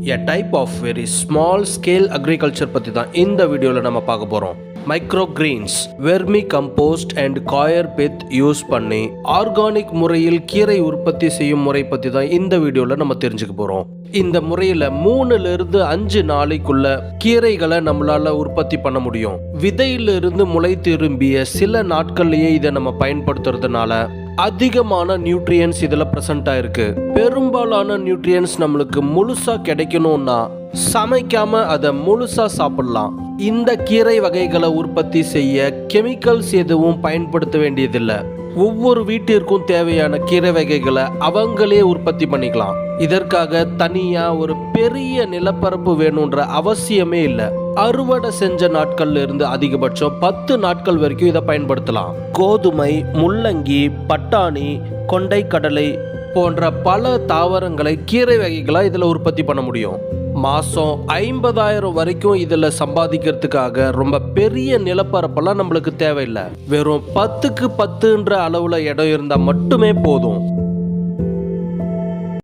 A type of very small scale agriculture பற்றி தான் இந்த வீடியோவில் நம்ம பார்க்க போகிறோம். Micro Green's, vermi compost and coir Beth use பண்ணி ஆர்கானிக் முறையில் கீரை உற்பத்தி செய்யும் முறை பற்றி தான் இந்த வீடியோவில் நம்ம தெரிஞ்சுக்க போகிறோம். இந்த முறையில் 3-5 நாளைக்குள்ள கீரைகளை நம்மளால உற்பத்தி பண்ண முடியும். விதையிலிருந்து முளை திரும்பிய சில நாட்கள்லேயே இதை நம்ம பயன்படுத்துறதுனால அதிகமான நியூட்ரியன்ஸ் இதில் ப்ரெசண்ட் ஆயிருக்கு. பெரும்பாலான நியூட்ரியன்ஸ் நம்மளுக்கு முழுசா கிடைக்கணும்னா சமைக்காம அதை முழுசா சாப்பிடலாம். இந்த கீரை வகைகளை உற்பத்தி செய்ய கெமிக்கல்ஸ் எதுவும் பயன்படுத்த வேண்டியதில்லை. ஒவ்வொரு வீட்டிற்கும் தேவையான கீரை வகைகளை அவங்களே உற்பத்தி பண்ணிக்கலாம். இதற்காக தனியா ஒரு பெரிய நிலப்பரப்பு வேணுன்ற அவசியமே இல்லை. அறுவடை செஞ்ச நாட்கள்ல இருந்து அதிகபட்சம் 10 நாட்கள் வரைக்கும் இதை பயன்படுத்தலாம். கோதுமை, முள்ளங்கி, பட்டாணி, கொண்டை கடலை போன்ற பல தாவரங்களை கீரை வகைகளை இதில் உற்பத்தி பண்ண முடியும். மாதம் 50,000 வரைக்கும் இதில் சம்பாதிக்கிறதுக்காக ரொம்ப பெரிய நிலப்பரப்பெல்லாம் நம்மளுக்கு தேவையில்லை. வெறும் 10க்கு 10ன்ற அளவில் இடம் இருந்தால் மட்டுமே போதும்.